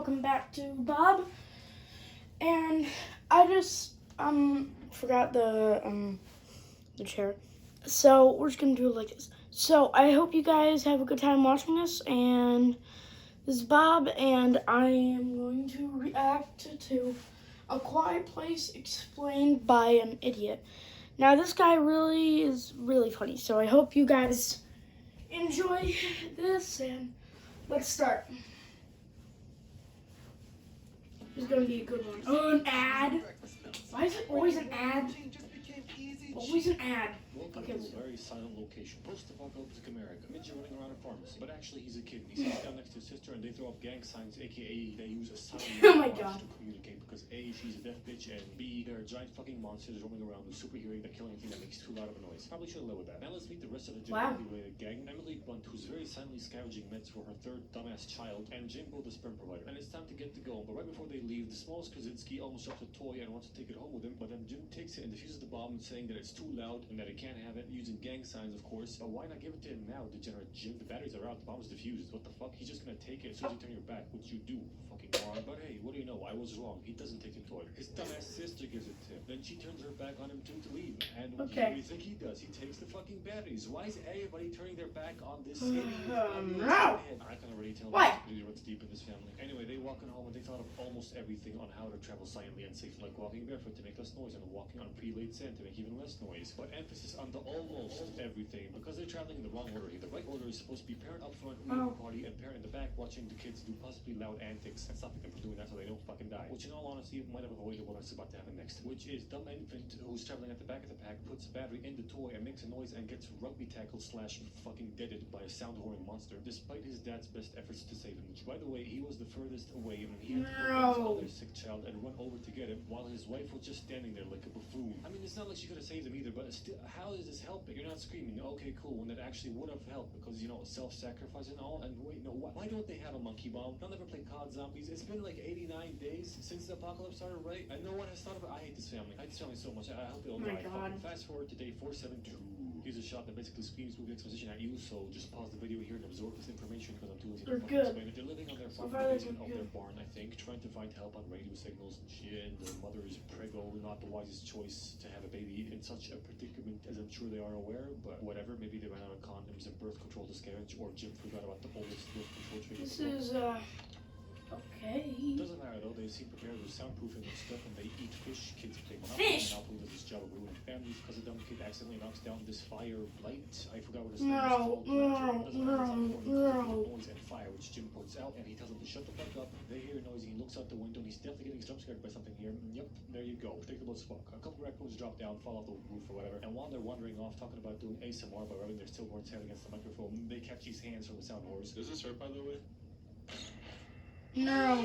welcome back to Bob. And I just forgot the chair. So we're just gonna do it like this. So I hope you guys have a good time watching this, and this is Bob, and I am going to react to A Quiet Place Explained by an Idiot. Now this guy really is really funny, so I hope you guys enjoy this, and let's start. This is gonna be a good one. Oh, an ad. Why is it always an ad? Always an ad. Welcome to this very silent location. Post-apocalyptic America. Midge running around a pharmacy. But actually, he's a kid. He sits down next to his sister and they throw up gang signs, aka they use a silent Oh my God. to communicate because A, she's a deaf bitch, and B, there are giant fucking monsters roaming around with super hearing that kill anything that makes too loud of a noise. Probably should have lived with that. Now let's meet the rest of the genetically related gang. Emily Blunt, who's very silently scavenging meds for her third dumbass child, and Jimbo, the sperm provider. And it's time to get to go. But right before they leave, the smallest Krasinski almost drops a toy and wants to take it home with him, but then Jim takes it and defuses the bomb, saying that it's too loud and that it can't have it, using gang signs, of course. But why not give it to him now, degenerate Jim? The batteries are out, the bomb's defused. What the fuck? He's just gonna take it as soon as you turn your back, which you do, fucking moron. But hey, what do you know? I was wrong. He doesn't take the toy. His dumbass sister gives it to him. Then she turns her back on him too to leave. And what do you think he does? He takes the fucking batteries. Why is everybody turning their back on this idiot? No. I can already tell Why? that runs deep in this family. Anyway, they walking home and they thought of almost everything on how to travel silently and safely, like walking barefoot to make less noise and walking on pre-laid sand to make even less noise. But emphasis on the almost everything, because they're traveling in the wrong order here. The right order is supposed to be parent up front, reading the party, and parent in the back watching the kids do possibly loud antics and stopping them from doing that so they don't fucking die. Which in all honesty might have avoided what is about to happen next. Which is dumb infant who's traveling at the back of the pack, puts a battery in the toy and makes a noise and gets rugby tackled slash fucking deaded by a sound whoring monster, despite his dad's best efforts to save him. Which, by the way, he was the furthest away and he had to pick up his other sick child and run over to get him while his wife was just standing there like a buffoon. I mean, it's not like she could have saved him either, but still, how is this helping? You're not screaming, okay, cool, when that actually would have helped because, you know, self-sacrifice and all. And wait, no, why don't they have a monkey bomb? They'll never play COD Zombies. It's been like 89 days since the apocalypse started, right? And no one has thought about. I hate this family. I hate this family so much. I hope they all die. Fast forward to day 472. Here's a shot that basically screams movie exposition at you, so just pause the video here and absorb this information because I'm too lazy to explain it. They're living on their farm in the basement of their barn, I think, trying to find help on radio signals and shit, and their mother is preggo, not the wisest choice to have a baby in such a predicament, as I'm sure they are aware, but whatever, maybe they ran out of condoms and birth control to scavenge, or Jim forgot about the oldest birth control trade. This is, okay. Doesn't matter though, they seem prepared with soundproofing and stuff, and they eat fish. Kids play Fish! Monopoly does this job of ruining families because a dumb kid accidentally knocks down this fire light. I forgot what his name is called. Noise and fire, which Jim points out, and he tells them to shut the fuck up. They hear a noise, he looks out the window, and he's definitely getting jump scared by something here. Yep, there you go. Predictable as fuck. A couple raccoons drop down, fall off the roof or whatever, and while they're wandering off, talking about doing ASMR by rubbing their stillborn's head against the microphone, they catch his hands from the sound horse. Does this hurt, by the way? No.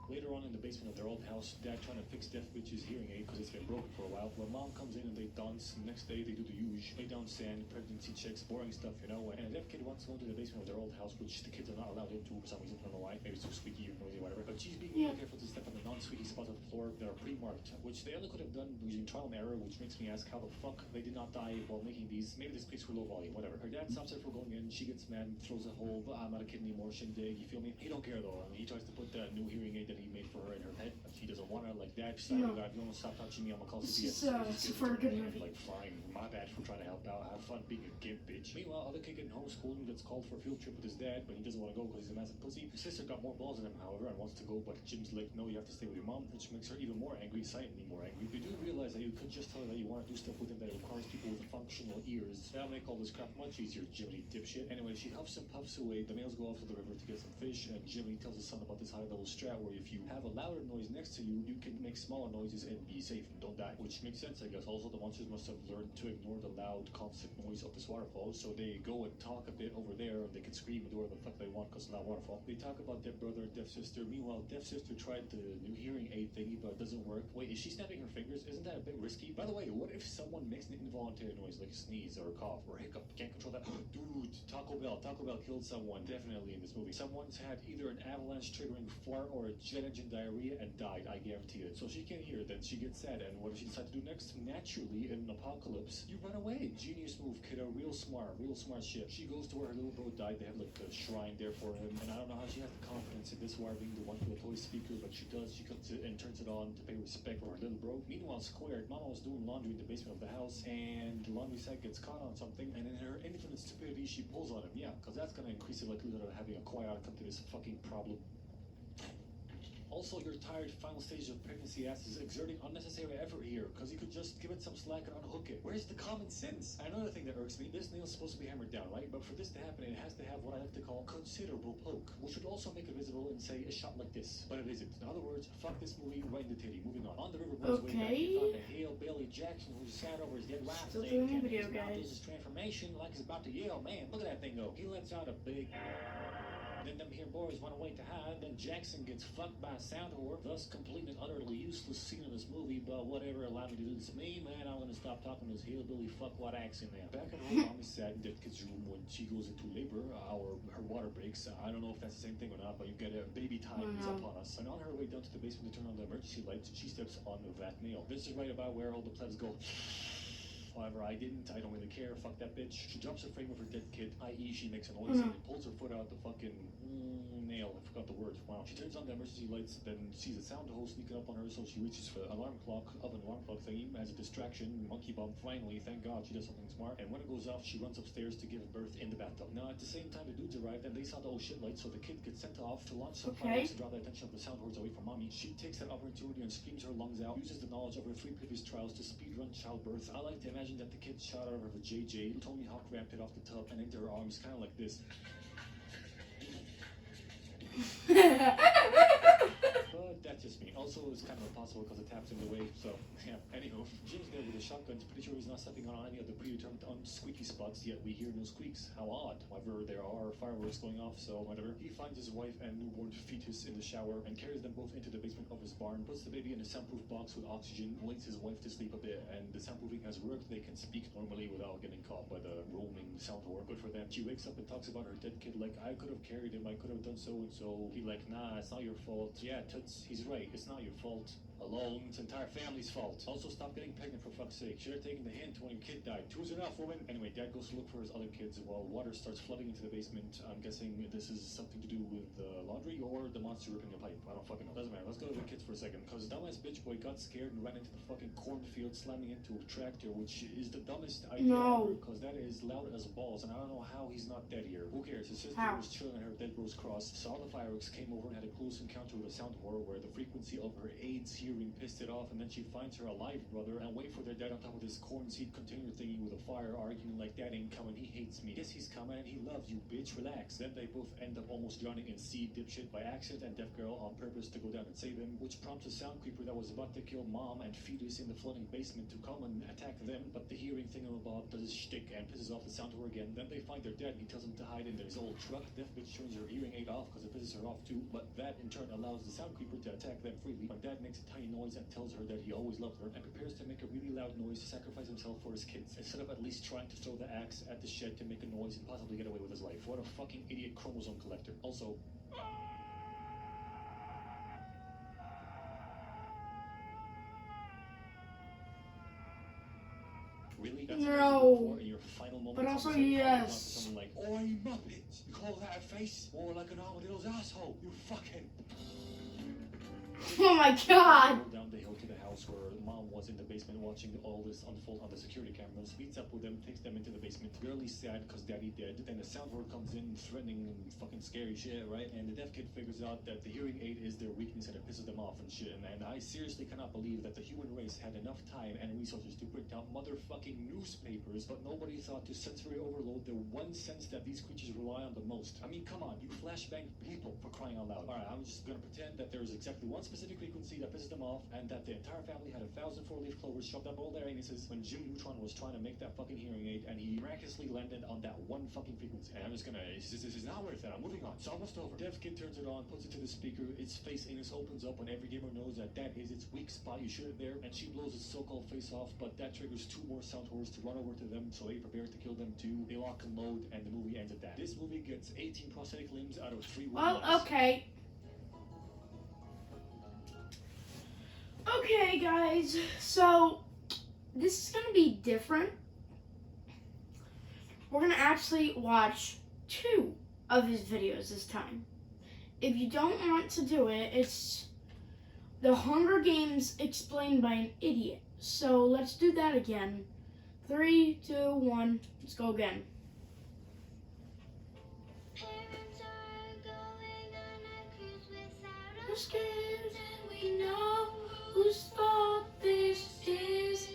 Later on in the basement of their old house, Dad trying to fix deaf bitch's hearing aid because it's been broken for a while. Well, Mom comes in and they dance. Next day they do the usual. Lay down sand, pregnancy checks, boring stuff, you know. And a deaf kid wants to go into the basement of their old house, which the kids are not allowed into for some reason. I don't know why. Maybe it's too squeaky or noisy or whatever. But she's being really careful to step on the non-squeaky spots of the floor that are pre-marked, which they only could have done using trial and error, which makes me ask how the fuck they did not die while making these. Maybe this place for low volume, whatever. Her dad stops her from going in. She gets mad and throws a whole I'm not a kid anymore shindig. You feel me? He don't care though. I mean, he tries to put the new hearing aid that he made for her in her head. She doesn't want her like that. She's like, God, you don't stop touching me. I'm gonna call CPS. This is for a good movie. Like, fine, my bad for trying to help out. Have fun being a gimp, bitch. Meanwhile, other kid getting homeschooling gets called for a field trip with his dad, but he doesn't want to go because he's a massive pussy. His sister got more balls than him, however, and wants to go, but Jim's like, no, you have to stay with your mom, which makes her even more angry, silently more angry. You do realize that you could just tell her that you want to do stuff with him that requires people with functional ears. That'll make all this crap much easier, Jiminy dipshit. Anyway, she huffs and puffs away. The males go off to the river to get some fish, and Jimmy tells his son about this high-level strat where if you have a louder noise next to you, you can make smaller noises and be safe and don't die. Which makes sense, I guess. Also, the monsters must have learned to ignore the loud, constant noise of this waterfall, so they go and talk a bit over there, and they can scream and do whatever the fuck they want because it's not a waterfall. They talk about deaf brother and deaf sister. Meanwhile, deaf sister tried the new hearing aid thingy, but it doesn't work. Wait, is she snapping her fingers? Isn't that a bit risky? By the way, what if someone makes an involuntary noise like a sneeze or a cough or a hiccup? Can't control that. Dude, Taco Bell killed someone, definitely in this movie. Someone's had either an avalanche triggering fart or a jet engine diarrhea and died, I guarantee it. So she can't hear it, then she gets sad, and what does she decide to do next? Naturally, in an apocalypse, you run away. Genius move, kiddo, real smart shit. She goes to where her little bro died, they have like a shrine there for him, and I don't know how she has the confidence in this wire being the one for the toy speaker, but she does. She comes it and turns it on to pay respect for her little bro. Meanwhile, squared, Mama was doing laundry in the basement of the house, and the laundry sack gets caught on something, and in her infinite stupidity, she pulls on him. Yeah, because that's gonna increase the likelihood of having a quiet outcome to this fucking problem. Also, your tired final stage of pregnancy ass is exerting unnecessary effort here, because you could just give it some slack and unhook it. Where's the common sense? Another thing that irks me, this nail's supposed to be hammered down, right? But for this to happen, it has to have what I like to call considerable poke, which would also make it visible in, say, a shot like this. But it isn't. In other words, fuck this movie, right in the titty. Moving on. On the river boys way back, he found a Hale Bailey Jackson who's sad over his dead wife. Still doing the video, his mouth guys. is his transformation like he's about to yell. Man, look at that thing go. He lets out a big... Then them here boys run away to hide. Then Jackson gets fucked by a sound whore, thus completely and utterly useless scene in this movie. But whatever, allow me to do this to me, man. I'm gonna stop talking to this hillbilly fuckwat accent now. Back at home, Mommy's sad in Dead Kid's room when she goes into labor, or her water breaks. I don't know if that's the same thing or not, but you get a baby time is upon us. And on her way down to the basement to turn on the emergency lights, she steps on that nail. This is right about where all the plebs go. However, I didn't. I don't really care. Fuck that bitch. She drops the frame of her dead kid, i.e. she makes a noise and pulls her foot out the fucking nail. I forgot the word. Wow. She turns on the emergency lights, then sees a sound hole sneaking up on her, so she reaches for the alarm clock thingy as a distraction. Monkey bomb. Finally, thank God, she does something smart. And when it goes off, she runs upstairs to give birth in the bathtub. Now, at the same time, the dudes arrived and they saw the oh shit light, so the kid gets sent off to launch some fireworks to draw the attention of the sound hordes away from Mommy. She takes that opportunity and screams her lungs out, uses the knowledge of her 3 previous trials to speedrun childbirth. I like to imagine that the kid shot out of her JJ, Tony Hawk ramped it off the tub and into her arms, kind of like this. But that's just me. Also, it's kind of impossible because it taps in the way, so yeah. Anywho, Jim's there with a shotgun. Pretty sure he's not stepping on any of the predetermined unsqueaky spots, yet we hear no squeaks. How odd. However, there are fireworks going off, so whatever. He finds his wife and newborn fetus in the shower and carries them both into the basement of his barn, puts the baby in a soundproof box with oxygen, waits his wife to sleep a bit, and the soundproofing has worked. They can speak normally without getting caught by the roaming sound whore. Good for them. She wakes up and talks about her dead kid like, I could have carried him, I could have done so and so. He like, nah, it's not your fault. Yeah, Toots, he's right, it's not your fault. Alone, it's entire family's fault. Also, stop getting pregnant for fuck's sake. Should have taken the hint when your kid died. 2's enough, woman. Anyway, Dad goes to look for his other kids while water starts flooding into the basement. I'm guessing this is something to do with laundry or the monster ripping the pipe. I don't fucking know. Doesn't matter. Let's go to the kids for a second. Because dumbass bitch boy got scared and ran into the fucking cornfield, slamming into a tractor, which is the dumbest idea ever. Because that is loud as balls, and I don't know how he's not dead here. Who cares? His sister was chilling at her dead bro's cross, saw the fireworks, came over and had a close encounter with a sound whore where the frequency of her AIDS hearing pissed it off, and then she finds her alive brother and wait for their dad on top of this corn seed container thingy with a fire, arguing like that ain't coming, he hates me. Yes, he's coming and he loves you, bitch, relax. Then they both end up almost drowning in seed dipshit by accident and deaf girl on purpose to go down and save him, which prompts a sound creeper that was about to kill mom and fetus in the flooding basement to come and attack them, but the hearing thingamabob does his shtick and pisses off the sound whore again. Then they find their dad, he tells them to hide in their old truck. Deaf bitch turns her hearing aid off because it pisses her off too, but that in turn allows the sound creeper to attack them freely. But dad makes a tiny noise and tells her that he always loved her and prepares to make a really loud noise to sacrifice himself for his kids, instead of at least trying to throw the axe at the shed to make a noise and possibly get away with his life. What a fucking idiot chromosome collector. Also, really? That's No. in your final moments. But also, on the set, yes. Someone like, oi, muppet! You call that a face? More like an armadillo's asshole, you fuckhead! Oh my god! Down the hill to the house where mom was in the basement watching all this unfold on the security cameras, meets up with them, takes them into the basement, really sad because daddy dead. Then the sound whore comes in, threatening and fucking scary shit, right? And the deaf kid figures out that the hearing aid is their weakness and it pisses them off and shit. And I seriously cannot believe that the human race had enough time and resources to print out motherfucking newspapers, but nobody thought to sensory overload the one sense that these creatures rely on the most. I mean, come on, you flashbang people, for crying out loud. Alright, I'm just gonna pretend that there's exactly one specific frequency that pisses them off, and that the entire family had 1,000 four-leaf clovers shoved up all their anuses when Jim Neutron was trying to make that fucking hearing aid, and he miraculously landed on that one fucking frequency. And I'm just gonna, this is not worth it, I'm moving on, it's almost over. Deaf kid turns it on, puts it to the speaker, its face anus opens up when every gamer knows that that is its weak spot, you shoot it there, and she blows its so-called face off, but that triggers 2 more sound whores to run over to them, so they prepare to kill them too. They lock and load, and the movie ends at that. This movie gets 18 prosthetic limbs out of 3 Well, lives. okay. guys, so this is gonna be different. We're gonna actually watch 2 of his videos this time. If you don't want to do it, it's The Hunger Games Explained by an Idiot. So let's do that again. 3, 2, 1, let's go again. Parents are going on a cruise without We're scared and we know whose fault this is.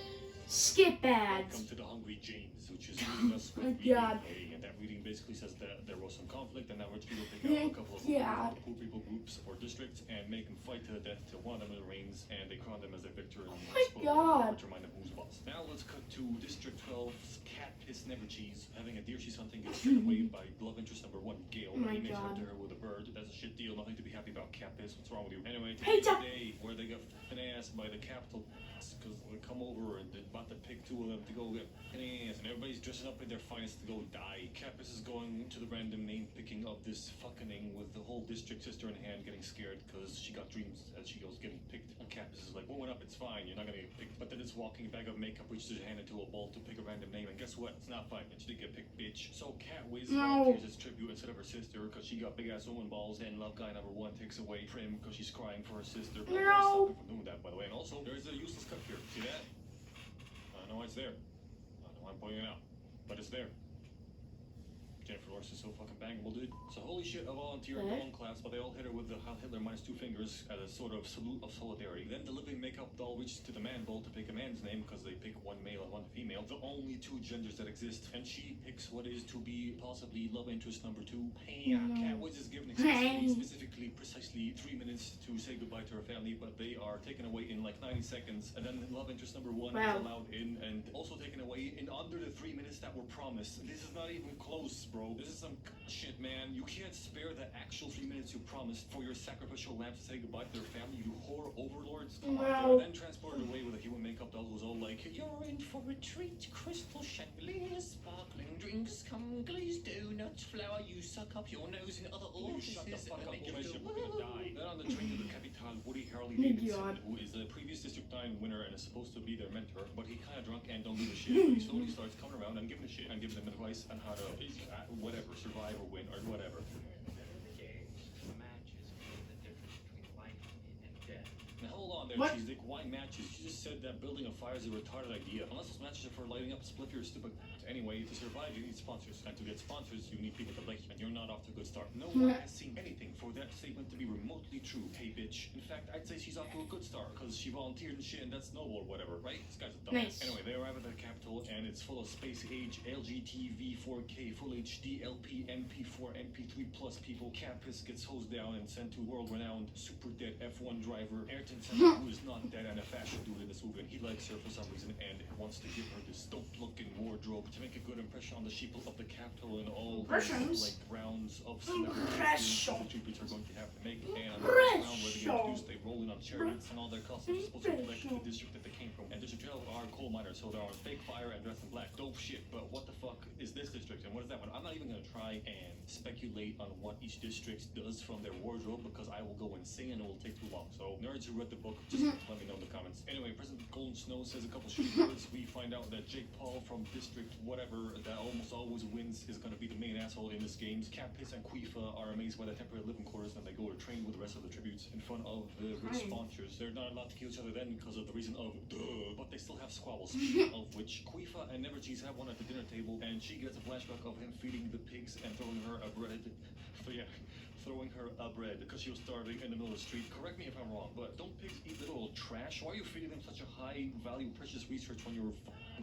Skip ads. Welcome to the Hungry James, which is reading us Oh what my reading God. A, and that reading basically says that there was some conflict, and now we're going to pick out a couple of Yeah. poor people groups or districts and make them fight to the death till one of them reigns, and they crown them as their victor. Oh my God. To remind them who's boss. Now let's cut to District 12's Cat Piss Never Cheese having a deer she's hunting gets carried away by love interest number 1, Gail. Oh my he makes God. up to her with a bird. That's a shit deal. Nothing to be happy about. Cat Piss. What's wrong with you? Anyway, Hey, today's Doc. the day where they got ass by the Capitol because they come over and they're about to pick 2 of them to go get ass, and everybody's dressing up in their finest to go die. Capus is going to the random name picking of this fucking with the whole district sister in hand getting scared because she got dreams as she goes getting picked. And Capus is like, well, went up, it's fine, you're not gonna get picked. But then it's walking bag of makeup, reaches her hand into a bowl to pick a random name, and guess what? It's not fine, and she did get picked, bitch. So Cat Wiz No. volunteers as tribute instead of her sister because she got big ass woman balls, and love guy number 1 takes away Prim because she's crying for her sister. But No. stop her from doing that, by the way. And also, there's a useless cut here. See that? I know it's there. I know I'm pointing it out, but it's there. Jennifer Lawrence is so fucking bangable, dude. So holy shit, a volunteer Okay. in class, but they all hit her with the Heil Hitler minus 2 fingers as a sort of salute of solidarity. Then the living makeup doll reaches to the man bowl to pick a man's name because they pick 1 male and 1 female, the only 2 genders that exist, and she picks what is to be possibly love interest number 2. Hey, Cat Wiz is given specifically precisely 3 minutes to say goodbye to her family, but they are taken away in like 90 seconds, and then love interest number 1 Wow. is allowed in and also taken away in under the 3 minutes that were promised. This is not even close, bro. This is some shit, man. You can't spare the actual 3 minutes you promised for your sacrificial lamb to say goodbye to their family, you whore overlords. Come on, Wow. they're then transported away with a human makeup doll who's all like, you're in for a treat, crystal chandeliers, sparkling drinks, come glazed donuts, flour, you suck up your nose in other orifices. Shut the fuck up, Commission. We're gonna die. Then on the train to the Capitale, Woody Harley My Davidson, God. who is the previous District 9 winner and is supposed to be their mentor, but he kind of drunk and don't give a shit. But he slowly starts coming around and giving a shit and giving them advice on how to whatever, survive or win or whatever. Now hold on there, What? Cheese Dick. Why matches? You just said that building a fire is a retarded idea. Unless those matches are for lighting up split your stupid. Anyway, to survive you need sponsors. And to get sponsors you need people to like you. And you're not off to a good start. No one has seen anything for that statement to be remotely true. Hey bitch. In fact, I'd say she's off to a good start because she volunteered and shit and that's noble or whatever, right? This guy's a dumbass. Nice. Anyway, they arrive at the Capitol and it's full of space age, LGTV, 4K, Full HD, LP, MP4, MP3 plus people. Campus gets hosed down and sent to world-renowned super dead F1 driver Ayrton Senna, who is not dead and a fashion dude in this movie. And he likes her for some reason and wants to give her this dope-looking wardrobe to make a good impression on the sheeple of the Capitol and all the Impressions? like rounds of celebrity Impression. tributes are going to have to make. And on the first round where they get Impression. introduced, they roll in on chariots and all their costumes are supposed to reflect the district that they came from. And District 12 are coal miners, so they're on fake fire and dressed in black. Dope shit, but what the fuck is this district and what is that one? I'm not even gonna try and speculate on what each district does from their wardrobe because I will go insane and it will take too long. So nerds who read the book, just let me know in the comments. Anyway, President Golden Snow says a couple shitty words. We find out that Jake Paul from District whatever that almost always wins is gonna be the main asshole in this game. Cat Piss and Quifa are amazed by the temporary living quarters and they go to train with the rest of the tributes in front of the rich sponsors. They're not allowed to kill each other then because of the reason of duh, but they still have squabbles. Of which Quifa and Never Cheese have one at the dinner table and she gets a flashback of him feeding the pigs and throwing her a bread. Throwing her a bread because she was starving in the middle of the street. Correct me if I'm wrong, but don't pigs eat little trash? Why are you feeding them such a high value precious research when you're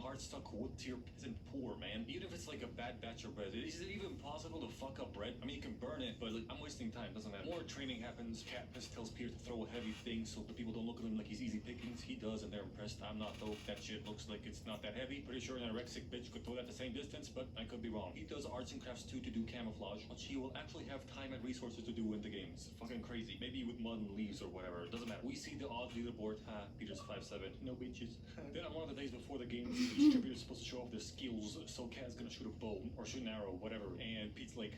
hard stuck wood tier peasant poor, man? Even if it's like a bad batch of bread, is it even possible to fuck up bread? I mean, you can burn it, but like, I'm wasting time, doesn't matter. More training happens. Katniss tells Peter to throw a heavy thing so the people don't look at him like he's easy pickings. He does, and they're impressed. I'm not though. That shit looks like it's not that heavy. Pretty sure an anorexic bitch could throw that the same distance, but I could be wrong. He does arts and crafts too to do camouflage, which he will actually have time and resources to do in the games. Fucking crazy. Maybe with mud and leaves or whatever. It doesn't matter. We see the odd leaderboard. Peter's 5'7". No bitches. Then on one of the days before the games, the distributor's supposed to show off their skills. So Kat's gonna shoot a bow or shoot an arrow, whatever. And Pete's like,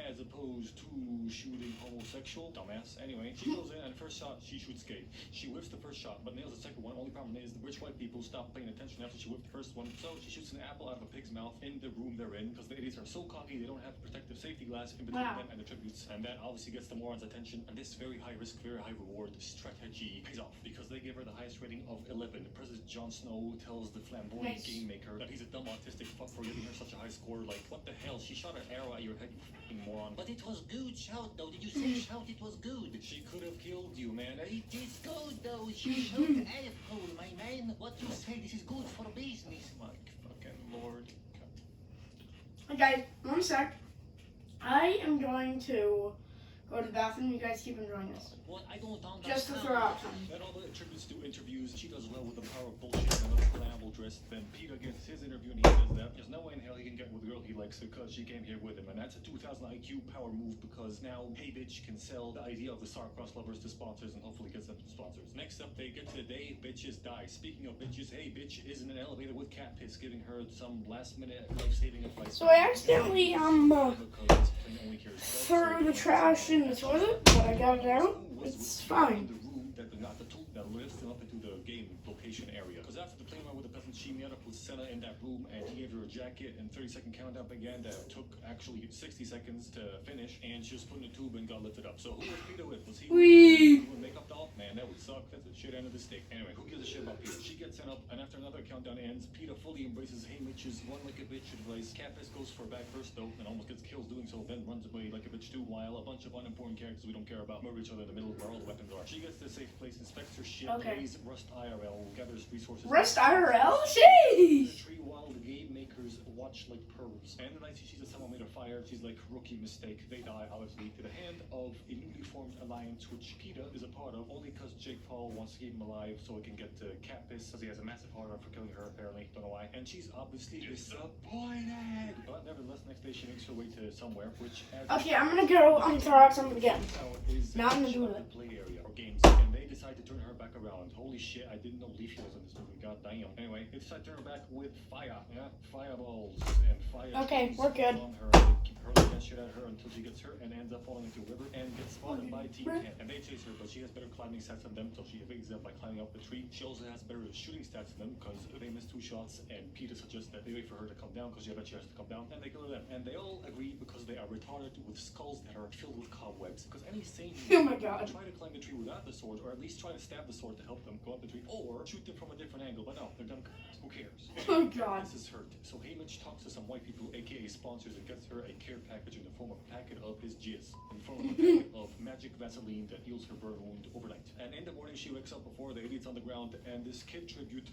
as opposed to shooting homosexual. Dumbass. Anyway, she goes in and first shot, she shoots gay. She whiffs the first shot, but nails the second one. Only problem is the rich white people stop paying attention after she whiffed the first one. So she shoots an apple out of a pig's mouth in the room they're in because the idiots are so cocky they don't have protective safety glass in between them and the tributes. And that obviously gets the morons' attention. And this very high risk, very high reward strategy pays off because they give her the highest rating of 11. President Jon Snow tells the flamboyant game maker that he's a dumb autistic fuck for giving her such a high score. Like, what the hell? She shot an arrow at your head, you fucking moron. But it was good shout though. Did you say shout? It was good. She could have killed you, man. It is good though. She showed asshole, my man. What you say? This is good for business. My fucking lord. Hey guys, 1 sec. I am going to go to the bathroom. You guys keep enjoying this. What? I don't understand. Just to throw out some. Then all the tributes do interviews. She does well with the power of bullshit and a flammable dress. Then Peter gets his interview and he says that there's no way in hell he can get with the girl he likes because she came here with him. And that's a 2000 IQ power move because now Hey Bitch can sell the idea of the Star-Crossed lovers to sponsors and hopefully get some sponsors. Next up, they get to the day bitches die. Speaking of bitches, Hey Bitch is in an elevator with cat piss giving her some last-minute life-saving advice. So I accidentally Because plain only cares threw the trash in the toilet, but I got it out. It's fine. The room that got the tool that lifts them up into the game location area. Because after the plane ride with the peasant, she met up with Senna in that room and he gave her a jacket and 30-second countdown began that took actually 60 seconds to finish and she was put in a tube and got lifted up. So who was Peter with? Was he Wee. with makeup doll? Man, that would suck. That's the shit end of the stick. Anyway, who gives a shit about Peter? She gets sent up and after another countdown ends, Peter fully embraces Hey Mitch's one like a bitch advice. Catfish goes for a back first though and almost gets killed doing so, then runs away like a bitch too while a bunch of unimportant characters we don't care about murder each other in the middle of where all the weapons are. She gets to a safe place, inspects her shit, Okay. plays Rust IRL, gathers resources. Rest IRL? Sheesh! Tree while the game makers watch like pervs. And the night she sees that someone made a fire, she's like, rookie mistake. They die, obviously, to the hand of a newly formed alliance, which Peter is a part of, only because Jake Paul wants to keep him alive so he can get to Catfish, because he has a massive hard on for killing her, apparently. Don't know why. And she's obviously disappointed. But nevertheless, next day she makes her way to somewhere, which Okay, I'm gonna go throw out something again. is Not in the the toilet. play area or games, and they decide to turn her back around. Holy shit, I didn't know Leafy was in this movie. God damn. Anyway, they decide to turn her back with fire. Yeah, fireballs and fire. Okay, trees we're good. On her. They keep hurling that shit at her until she gets hurt and ends up falling into a river and gets spotted by Team 10. And they chase her, but she has better climbing stats than them, so she evades them by climbing up the tree. She also has better shooting stats than them because they missed 2 shots, and Peter suggests that they wait for her to come down because she eventually has to come down, and they kill them. And they all agree because they are retarded with skulls that are filled with cobwebs. Because any sane Oh my god. try to climb the tree without the sword, or at least try to stab the sword to help them go up the tree, or shoot them from a different angle. But no, they're dumb. Who cares? Oh god. This is hurt. So Haymitch talks to some white people, aka sponsors, and gets her a care package in the form of a packet of his jizz, in the form of a packet of magic Vaseline that heals her burn wound overnight. And in the morning, she wakes up before the idiots on the ground, and this kid tribute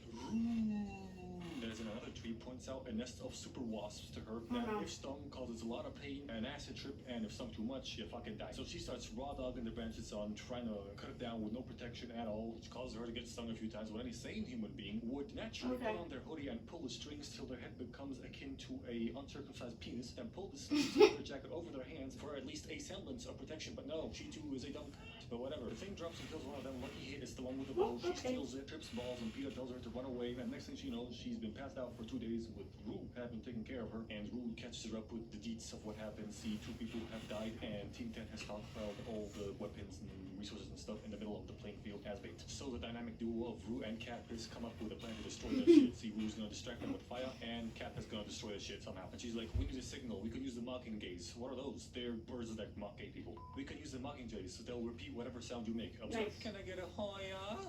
that is in another tree points out a nest of super wasps to her that if stung causes a lot of pain, an acid trip, and if stung too much, you fucking die. So she starts raw dogging the branches on, trying to cut it down with no protection at all, which causes her to get stung a few times. What any sane human being would naturally put on their hoodie and pull the strings till their head becomes akin to a uncircumcised penis, and pull the sleeves of their jacket over their hands for at least a semblance of protection. But no, she too is a dumb but whatever. The thing drops and kills one of them. Lucky hit is the one with the bow. She steals it, trips balls, and Peter tells her to run away. And next thing she knows, she's been passed out for 2 days with Rue having taken care of her. And Rue catches her up with the deets of what happened. See, 2 people have died, and Team 10 has stockpiled all the weapons and resources and stuff in the middle of the playing field as bait. So the dynamic duo of Rue and Catfish come up with a plan to destroy that shit. See, Rue's gonna distract them with fire, and Catfish gonna destroy the shit somehow. And she's like, we need a signal. We can use the mocking gaze. What are those? They're birds that mock gay people. We can use the mocking jays, so they'll repeat whatever sound you make. Observe, can I get a hoya?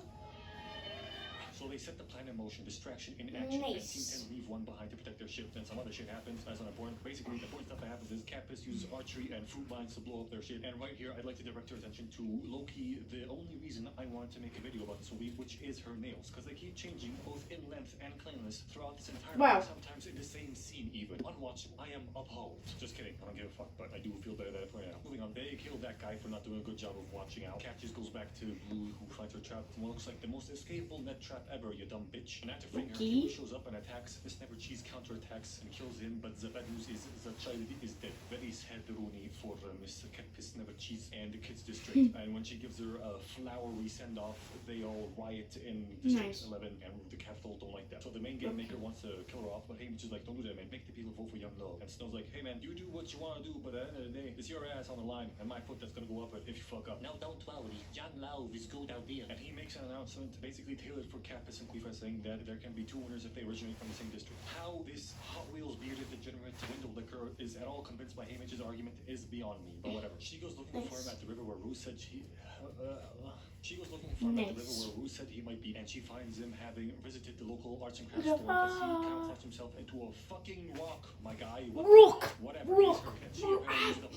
So they set the plan in motion, distraction in action, and Team 10 leave one behind to protect their ship. Then some other shit happens, that's unimportant. Basically, the important stuff that happens is Catfish uses archery and fruit mines to blow up their ship. And right here, I'd like to direct your attention to Loki, the only reason I wanted to make a video about this movie, which is her nails. Because they keep changing both in length and cleanliness throughout this entire movie, sometimes in the same scene even. Unwatched, I am appalled. Just kidding, I don't give a fuck, but I do feel better that right now. Moving on, they killed that guy for not doing a good job of watching out. Cat just goes back to Blue, who finds her trapped in what looks like the most escapable net trap ever, you dumb bitch. And after freeing her, Okay. Killer shows up and attacks. Miss Never Cheese counterattacks and kills him, but the bad news is the child is dead. Very sad Rooney for Miss Miss Never Cheese and the kids district. And when she gives her a flowery send off, they all riot in District Nice. 11, and the capital don't like that. So the main game maker wants to kill her off, but Haymitch is like, don't do that, man. Make the people vote for Young Love. And Snow's like, hey man, you do what you want to do, but at the end of the day, it's your ass on the line, and my foot that's gonna go up if you fuck up. Now don't worry, Young Love is good out there. And he makes an announcement basically tailored for Kappas and Queefa, saying that there can be two winners if they originate from the same district. How this Hot Wheels bearded degenerate window liquor is at all convinced by Haymitch's argument is beyond me, but whatever. She goes looking for him at the river where Rue said she goes looking for him at the river Nice. where Rue said he might be, and she finds him having visited the local arts and crafts store because he camouflaged himself into a fucking rock, my guy. Rook! Whatever. Rook! And she apparently used up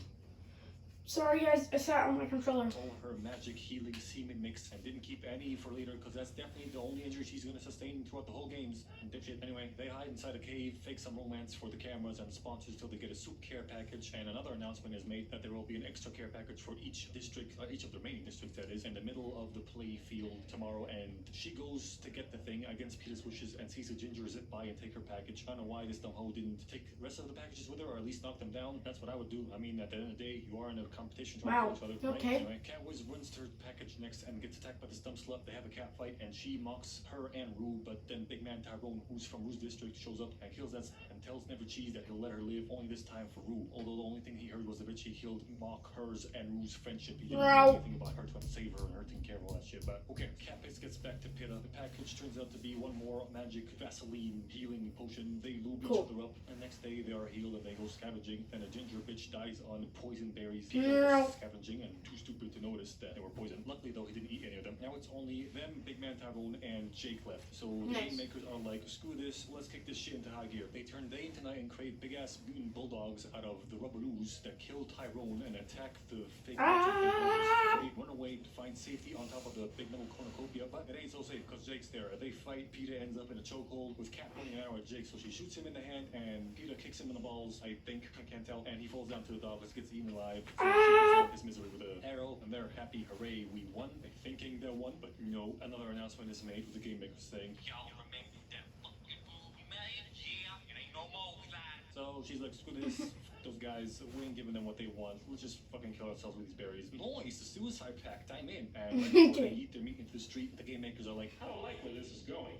Sorry guys, I sat on my controller. all her magic healing semen mix and didn't keep any for later because that's definitely the only injury she's gonna sustain throughout the whole games. Dipshit. Anyway, they hide inside a cave, fake some romance for the cameras and sponsors till they get a soup care package. And another announcement is made that there will be an extra care package for each district, each of the remaining districts that is, in the middle of the play field tomorrow. And she goes to get the thing against Peter's wishes and sees a ginger zip by and take her package. I don't know why this dumb hoe didn't take the rest of the packages with her or at least knock them down. That's what I would do. I mean, at the end of the day, you are in a competition trying Wow. to kill each other. Okay. Right? Anyway, Catwiz runs her package next and gets attacked by this dumb slut. They have a cat fight and she mocks her and Rue, but then Big Man Tyrone, who's from Rue's district, shows up and kills that and tells Never Cheese that he'll let her live, only this time for Rue. Although the only thing he heard was the bitch he killed mock hers and Rue's friendship. He didn't know anything about her trying to save her and her taking care of all that shit. But okay, Catface gets back to Pitta. The package turns out to be one more magic Vaseline healing potion. They lube each Cool. other up, and next day they are healed and they go scavenging. And a ginger bitch dies on poison berries. No. Scavenging and too stupid to notice that they were poisoned. Luckily though, he didn't eat any of them. Now it's only them, Big Man Tyrone, and Jake left. So the Nice. game makers are like, screw this, let's kick this shit into high gear. They turn day into night and create big ass mutant bulldogs out of the rubberoos that kill Tyrone and attack the fake They run away to find safety on top of the big metal cornucopia, but it ain't so safe because Jake's there. They fight, Peter ends up in a chokehold with Cat pointing an arrow at Jake, so she shoots him in the hand and Peter kicks him in the balls, I think, I can't tell, and he falls down to the dogs, gets eaten alive. So she gets out of his misery with an arrow, and they're happy, hooray, we won. They're thinking they won, but no. Another announcement is made with the game makers saying, Y'all remember that fucking movie, man? Yeah, it ain't no more slide. so she's like, screw this, those guys, we ain't giving them what they want, let's just fucking kill ourselves with these berries. Nice, the suicide pact, I'm in. And right before they eat their meat into the street, the game makers are like, I don't like where this is going.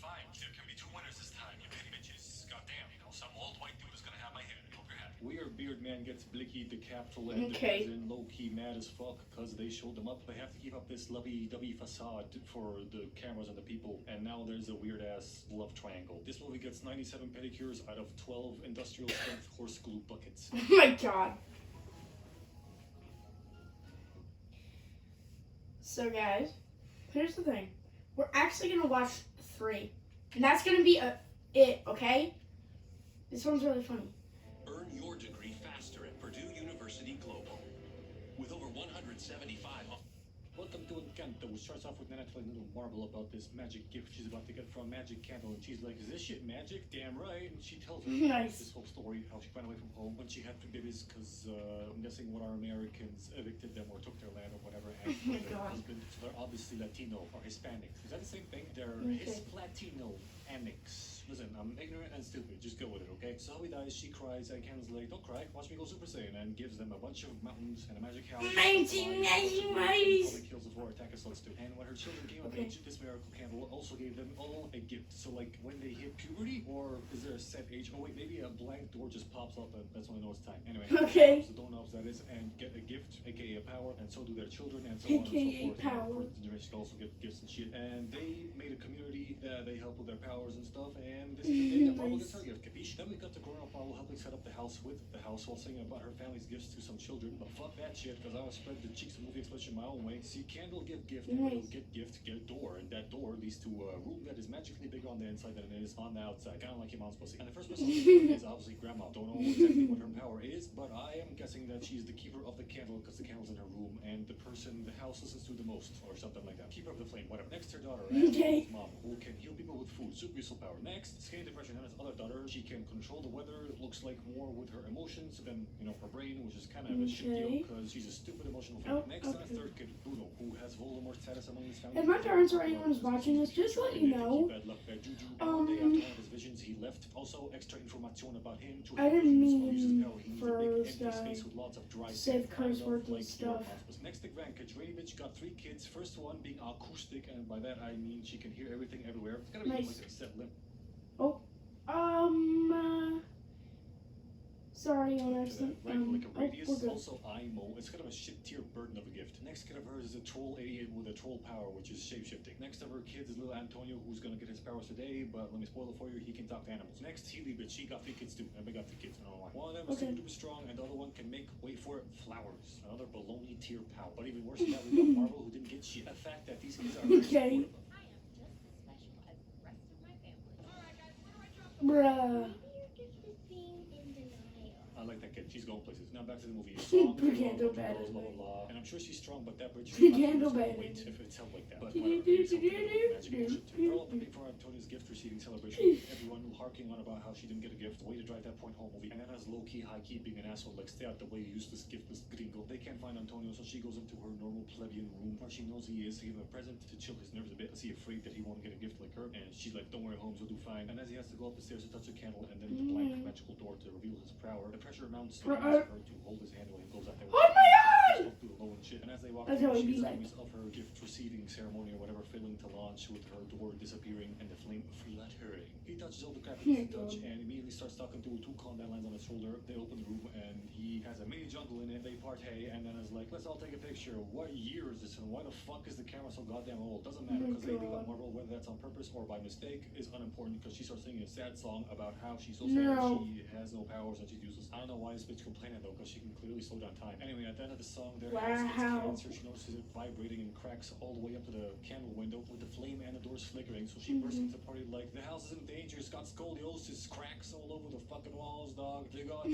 Fine, there can be two winners this time, you petty bitches. Goddamn, you know, some old white dude is gonna have my head. I hope you're happy. Weird Beard Man gets Blicky, the capital, and Okay. the cousin low-key mad as fuck because they showed them up. They have to keep up this lovey-dovey facade for the cameras and the people, and now there's a weird-ass love triangle. This movie gets 97 pedicures out of 12 industrial-strength horse glue buckets. Oh my god. So guys, here's the thing. We're actually gonna watch 3. And that's gonna be it, okay? This one's really funny. Earn your degree faster at Purdue University Global. With over 175 Welcome to Encanto. It starts off with Nana telling little Marble about this magic gift she's about to get from Magic Candle, and she's like, is this shit magic? Damn right. And she tells her Nice. this whole story, how she ran away from home when she had 2 babies because I'm guessing what our Americans evicted them or took their land or whatever, and Oh my their God. husband, so they're obviously Latino or Hispanic. Is that the same thing? They're Okay. Hisplatino annex. Listen, I'm ignorant and stupid. Just go with it, okay? So he dies, she cries, and Candle's like, don't cry, watch me go Super Saiyan, and gives them a bunch of mountains and a magic house. Amazing, amazing, amazing. Kills before attack us, let's do. And when her children came of Okay. age, this miracle candle also gave them all a gift. So, like, when they hit puberty, or is there a set age? Oh, wait, maybe a blank door just pops up, and that's when I know it's time. Anyway, Okay. so don't know if that is, and get a gift, aka a power, and so do their children, and so on and AKA so forth. power. And the generation also get gifts and shit. And they made a community that they help with their powers and stuff, and this is the day that Marvel gets her gift, capiche? Then we got to grown up Marvel helping set up the house with the house while singing about her family's gifts to some children. But fuck that shit, because I was spread the cheeks of movie explosion my own way. See, Candle give gift, and Nice. will get gift, get a door, and that door leads to a room that is magically bigger on the inside than it is on the outside. Kind of like your mom's pussy. And the first person is obviously Grandma. Don't know exactly what her power is, but I am guessing that she's the keeper of the candle because the candle's in her room, and the person the house listens to the most, or something like that. Keeper of the flame, whatever. Next, her daughter, Okay. Mom, who can heal people with food, super useful power. Next, skinny depression, and his other daughter, she can control the weather. It looks like more with her emotions than her brain, which is kind of a shit deal Okay. because she's a stupid emotional freak. Oh, Next, on a okay. third kid, Bruno, who has Voldemort status among his family. If my parents or anyone is watching this, just let you know. Bad luck, bad juju. One day after one of his visions, he left. Also, extra information about him. To I didn't use his mean power, he needs a for big this empty guy space with lots of dry to say sand. curse Kind of words and like stuff. your hospice. Next to grandkids, Rady Bitch got 3 kids. First one being acoustic, and by that I mean she can hear everything everywhere. It's gotta be Nice. like a set limp. Sorry on accident. Right, like a radius. we're good. Also, IMO. It's kind of a shit tier burden of a gift. Next kid of hers is a troll 88 with a troll power, which is shapeshifting. Next of her kids is little Antonio, who's gonna get his powers today, but let me spoil it for you, he can talk to animals. Next, Healy, but she got 3 kids too. And we got 3 kids, I don't know why. One of them is Okay. super strong, and the other one can make, wait for it, flowers. Another baloney tier power. But even worse than that, we got Marvel, who didn't get shit. The fact that these kids are Okay. I am just as special as the rest of my family. Bruh. Maybe your gift is being in denial. I like that kid. She's going places. Now back to the movie. You can't do bad blah, at blah, it. blah. And I'm sure she's strong, but that bitch You can't do bad wait at it. if it's held like that. But whatever, maybe something about magic bullshit too. They're all prepping for Antonia's gift receiving celebration. Everyone harking on about how she didn't get a gift. Way to drive that point home, movie. And Anna's low-key, high-key being an asshole. Like, stay out the way, you useless giftless gringo. They can't find Antonio, so she goes into her normal plebeian room where she knows he is to give him a present to chill his nerves a bit. Is he afraid that he won't get a gift like her? And she's like, don't worry, Holmes, will do fine. And as he has to go up the stairs to touch a candle and then the blank magical door to reveal his power, the pressure mounts to her to hold his hand while he goes out there. Oh my god! Through the low and shit. And as they walk That's through, how it'd she be like. memories of her gift receiving ceremony or whatever failing to launch with her door disappearing and the flame fluttering. He touches all the crap he needs to touch and immediately starts talking to a toucan that lands on his shoulder. They open the room and he has a mini jungle in it. They partay and then is like, let's all take a picture. What year is this and why the fuck is the camera so goddamn old? Doesn't matter because they leave out Marvel, whether that's on purpose or by mistake is unimportant because she starts singing a sad song about how she's so sad No. she has no powers and she's useless. I don't know why this bitch complaining though because she can clearly slow down time. Anyway, at the end of the song there Wow. gets cancer. She notices it vibrating and cracks all the way up to the candle window with the flame and the doors flickering. So she bursts into the party like, the house is in danger, it's got scoliosis, cracks all over the fucking walls, dog. They got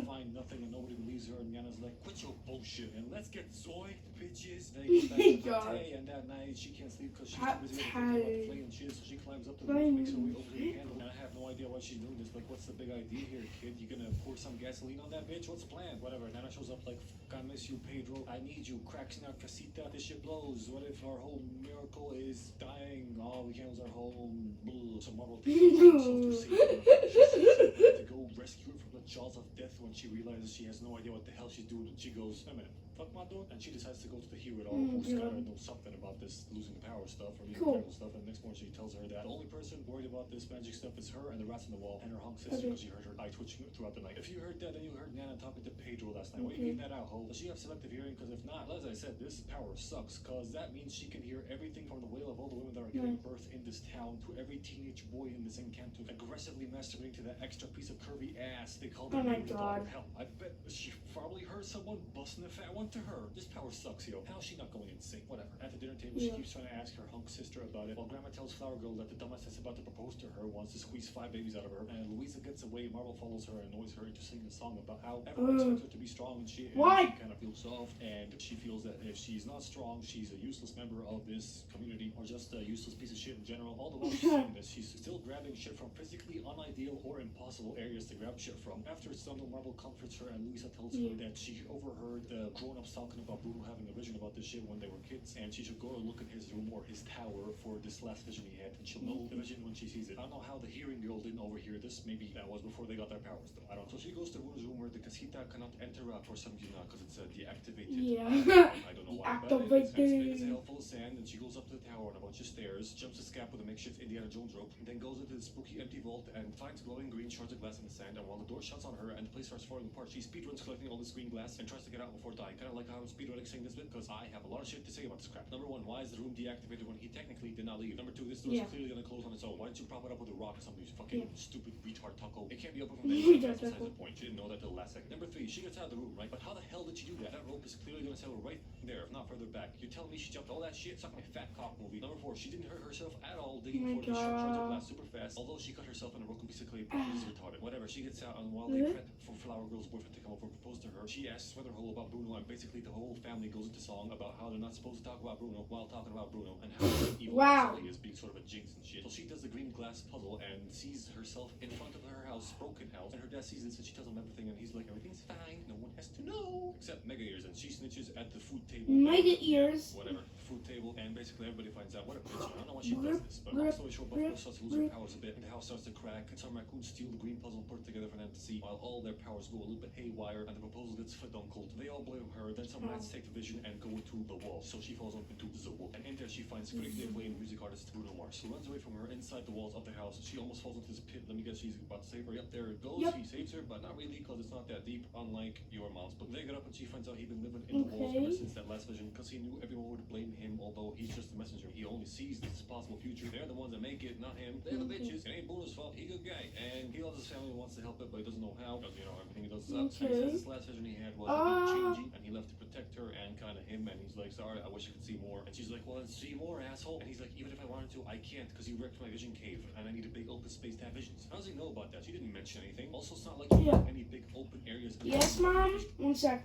find nothing and nobody believes her. And Yana's like, quit your bullshit and let's get zoinked, bitches. They go back to God. Pate, and that night she can't sleep because she's Hot too busy thinking about the Pate. flame and shit. So she climbs up to the roof, makes her way over to the candle. And I have no idea why she's doing this. Like, what's the big idea here, kid? You gonna pour some gasoline on that bitch? What's the plan? Whatever. Nana shows up like, I miss you, Pedro. I need you. Cracks now, casita. This shit blows. What if our whole miracle is dying? Oh, we can't lose our home. So Marvel takes herself to save her. She to go rescue her from the jaws of death when she realizes she has no idea what the hell she's doing. And she goes, hey man, fuck my dog. And she decides to go to the hero at all who's gotta know something about this losing power stuff or losing Cool. power stuff. And the next morning she tells her that the only person worried about this magic stuff is her and the rats on the wall and her hunk sister because she heard her eye twitching throughout the night. If you heard that, then you heard Nana talking to Pedro last night. Why are you leaving that out, ho? Does she have selective hearing? Because if not, as I said, this power sucks because that means she can hear everything from the wail of all the women that are giving birth in this town to every teenage boy in this encanto aggressively masturbating to that extra piece of curvy ass they call Oh the my Mary God. Dog of Hell. I bet she probably heard someone busting a fat one to her. This power sucks, yo. How's she not going insane? Whatever. At the dinner table, she keeps trying to ask her hunk sister about it, while Grandma tells Flower Girl that the dumbass that's about to propose to her wants to squeeze 5 babies out of her. And Louisa gets away. Marvel follows her and annoys her into singing a song about how everyone expects her to be strong and she Why? kind of feels soft. And she feels that if she's not strong, she's a useless member of this community or just a useless piece of shit in general. All the while she's saying this, she's still grabbing shit from physically unideal or impossible areas to grab shit from. After some, Marvel comforts her and Louisa tells her that she overheard the grown-ups talking about Bruno having a vision about this shit when they were kids, and she should go and look in his room or his tower for this last vision he had, and she'll know the vision when she sees it. I don't know how the hearing girl didn't overhear this. Maybe that was before they got their powers, though. I don't know. So she goes to Bruno's room where the casita cannot enter for some reason because it's deactivated. Yeah. I don't know why, but it's big as hell, full of sand, and she goes up to the tower on a bunch of stairs, jumps a scap with a makeshift Indiana Jones rope, and then goes into the spooky empty vault and finds glowing green shards of glass in the sand. And while the door shuts on her and the place starts falling apart, she speedruns collecting all this green glass and tries to get out before dying. Kind of like how I'm speedrunning saying this bit because I have a lot of shit to say about this crap. Number one, why is the room deactivated when he technically did not leave? Number two, this door's clearly gonna close on its own. Why didn't you prop it up with a rock or something? You fucking stupid retard taco. It can't be open from the inside. That's besides the point. She didn't know that till the last second. Number three, she gets out of the room, right? But how the hell did she do that? That rope is clearly gonna sail right there, if not further back. You're telling me she jumped all that shit? Suck my fat cock, movie. Number four, she didn't hurt herself at all digging for these shards of glass super fast. Although she cut herself in a broken piece of clay, she's retarded. Whatever. She gets out, and while they prep for Flower Girl's boyfriend to come over and propose to her, she asks Weatherhole about Bruno, and basically the whole family goes into song about how they're not supposed to talk about Bruno while talking about Bruno, and how evil he is being sort of a jinx and shit. So she does the green glass puzzle and sees herself in front of her house, broken house, and her dad sees this and she tells him everything, and he's like, everything's fine, no one has to know, except Mega Ears, and she snitches at the food table. Mega Ears. Whatever. Food table, and basically everybody finds out what a bitch. I don't know why she does this, but long story short, Buff Girl starts to lose her powers a bit, and the house starts to crack, and some raccoons steal the green puzzle, put it together for them to see, while all their powers go a little bit haywire, and the proposal gets fedunkled. They all blame her, then some rats take the vision and go into the wall, so she falls up into the zoo. And in there she finds critically acclaimed music artist Bruno Mars, who runs away from her inside the walls of the house. She almost falls into this pit. Let me guess, she's about to save her. Yep, there it goes. Yep. He saves her, but not really, because it's not that deep, unlike your mom's. But they get up and she finds out he'd been living in the walls ever since that last vision, because he knew everyone would blame him, although he's just a messenger. He only sees this possible future. They're the ones that make it, not him. They're the bitches. It ain't Bruno's fault. He's a good guy, and he loves his family and wants to help it, but he doesn't know how, because, you know, everything he does sucks. And he says this last vision he had was a bit changing, and he left to protect her and kind of him, and he's like, sorry, I wish I could see more. And she's like, well, let's see more, asshole. And he's like, even if I wanted to, I can't, because you wrecked my vision cave, and I need a big open space to have visions. How does he know about that? She didn't mention anything. Also, it's not like you have any big open areas. Yes, Mom? 1 sec.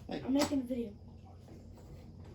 Hey. I'm making a video.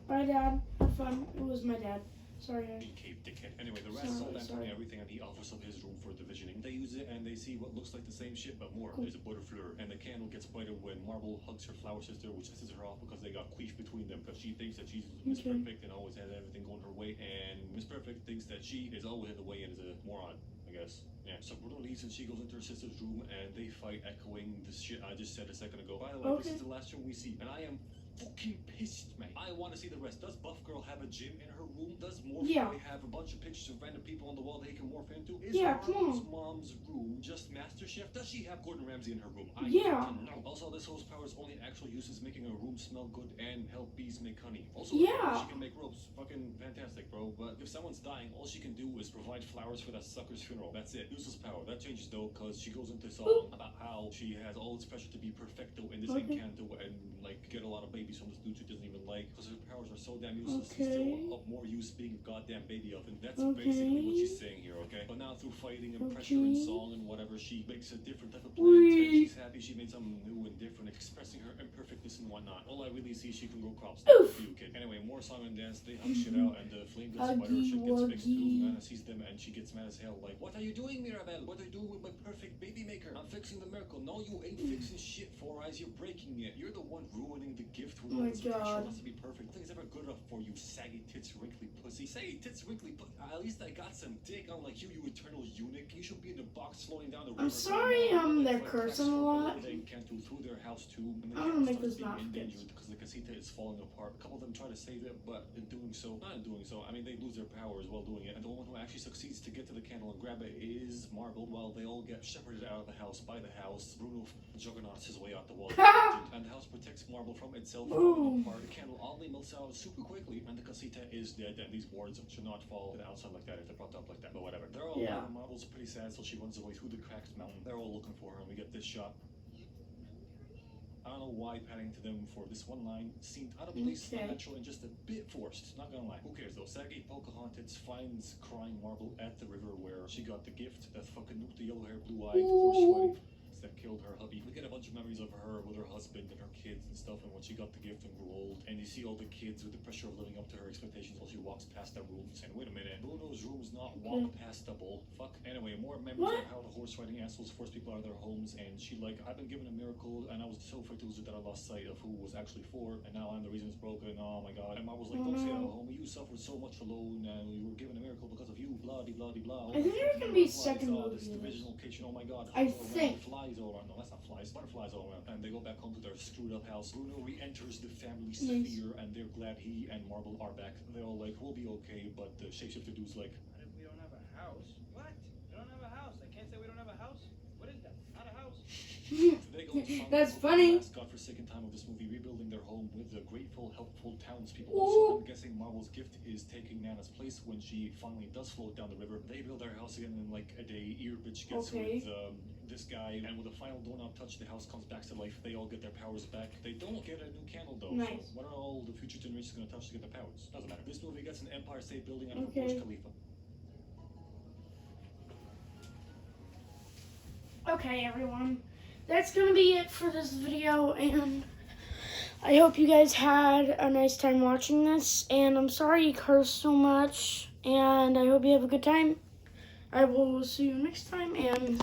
Bye, Dad. Have fun. It was my dad. Sorry. Cave dickhead. Anyway, the rats all Anthony everything, and he offers up his room for the visioning. They use it, and they see what looks like the same shit, but more. There's a butterfleur, and the candle gets brighter when Marble hugs her flower sister, which pisses her off because they got queef between them, because she thinks that she's Miss Perfect and always has everything going her way, and Miss Perfect thinks that she is always in the way and is a moron, I guess. Yeah, so Bruno leaves and she goes into her sister's room, and they fight, echoing the shit I just said a second ago. By the way, this is the last room we see, and I am fucking pissed, man. I want to see the rest. Does Buff Girl have a gym in her room? Does Morph Boy have a bunch of pictures of random people on the wall that he can morph into? Is Marvel's mom's room just MasterChef? Does she have Gordon Ramsay in her room? I don't know. Also, this host power's only actual use is making a room smell good and help bees make honey. Also, she can make ropes. Fucking fantastic, bro. But if someone's dying, all she can do is provide flowers for that sucker's funeral. That's it. Useless power. That changes though, because she goes into a song about how she has all this pressure to be perfecto in this Encanto and like get a lot of babies from this dude she doesn't even like, because her powers are so damn useless. She's still of more use being a goddamn baby oven. That's basically what she's saying here, okay? But now through fighting and pressure and song and whatever, she makes a different type of plans, and she's happy she made something new and different, expressing her imperfectness and whatnot. All I really see, she can grow crops. For you, kid. Anyway, more song and dance. They hug shit out, and the flame gets spider shit gets fixed too. Nana sees them, and she gets mad as hell. Like, what are you doing, Mirabelle? What are you doing with my perfect baby maker? I'm fixing the miracle. No, you ain't fixing shit. Four Eyes, you're breaking it. You're the one ruining the gift with all this pressure. Wants to be perfect. Nothing's ever good enough for you, saggy tits, wrinkly pussy. Saggy tits, wrinkly pussy. At least I got some dick, unlike you, you eternal eunuch. You should be in the box floating down the river. I'm sorry, they're cursing a lot. They can't do through their house too. And I want to make this not endangered because the casita is falling apart. A couple of them try to save it, but in doing so, I mean, they lose their powers while doing it. And the one who actually succeeds to get to the candle and grab it is Marble, while they all get shepherded out of the house by the house. Bruno juggernauts his way out the wall. And the house protects Marble from itself falling apart. The candle oddly melts out super quickly, and the casita is dead. And these boards should not fall to the outside like that if they're propped up like that, but whatever. They're all Marble's pretty sad, so she runs away through the cracked mountain. They're all looking for her, and we get this shot. I don't know why panning to them for this one line seemed out of place, unnatural, and just a bit forced. Not gonna lie. Who cares though? Saggy Pocahontas finds crying Marble at the river where she got the gift that fucking nuked the yellow-haired, blue-eyed horse wife that killed her hubby. We get a bunch of memories of her with her husband and her kids and stuff, and when she got the gift and grew old, and you see all the kids with the pressure of living up to her expectations while she walks past their rooms. And wait a minute, Bruno's room's not walk pastable. Fuck. Anyway, more memories of how the horse riding assholes force people out of their homes, and she like, I've been given a miracle, and I was so afraid to lose it that I lost sight of who was actually for, and now I'm the reason it's broken. Oh my god. And Marble's like, don't say that, homie. You suffered so much alone, and you were given a miracle because of you. Blah de blah de blah. I think there's gonna be a second this divisional location. Oh my god. I think. Flies all around. No, that's not flies. Butterflies all around. And they go back home to their screwed up house. Bruno re-enters the family sphere, and they're glad he and Marble are back. They're all like, we'll be okay, but the shapeshifter dude's like, what if we don't have a house? What? We don't have a house. I can't say we don't have a house. What is that? Not a house. They go That's funny. Last godforsaken time of this movie, rebuilding their home with the grateful, helpful townspeople. Also, I'm guessing Marble's gift is taking Nana's place when she finally does float down the river. They build their house again in like a day. Ear bitch gets with this guy, and with a final doorknob touch, the house comes back to life. They all get their powers back. They don't get a new candle though. Nice. So what are all the future generations gonna touch to get their powers? Doesn't matter. This movie gets an Empire State Building and a Burj Khalifa. Okay, everyone. That's gonna be it for this video, and I hope you guys had a nice time watching this, and I'm sorry you cursed so much, and I hope you have a good time. I will see you next time, and